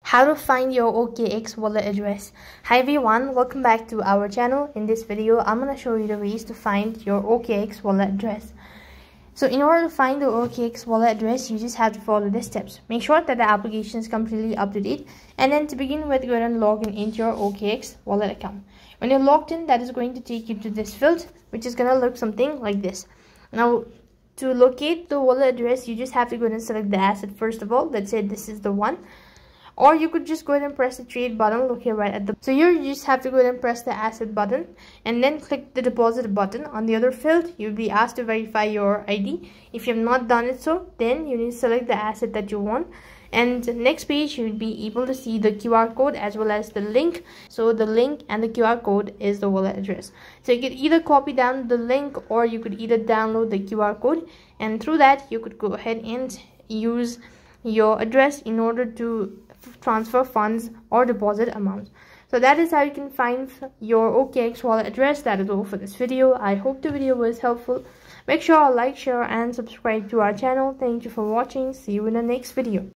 How to find your OKX wallet address. Hi everyone, welcome back to our channel. In this video, I'm going to show you the ways to find your OKX wallet address. So in order to find the OKX wallet address, you just have to follow the steps. Make sure that the application is completely up to date. And then to begin with, go ahead and log in into your OKX wallet account. When you're logged in, that is going to take you to this field, which is going to look something like this. Now, to locate the wallet address, you just have to go ahead and select the asset first of all. Let's say this is the one. Or you could just go ahead and press the trade button. Look here right at the... So here you just have to go ahead and press the asset button. And then click the deposit button. On the other field, you'll be asked to verify your ID. If you have not done it so, then you need to select the asset that you want. And the next page, you'll be able to see the QR code as well as the link. So the link and the QR code is the wallet address. So you could either copy down the link or you could either download the QR code. And through that, you could go ahead and use your address in order to transfer funds or deposit amounts. So that is how you can find your OKX wallet address. That is all for this video. I hope the video was helpful. Make sure to like, share and subscribe to our channel. Thank you for watching. See you in the next video.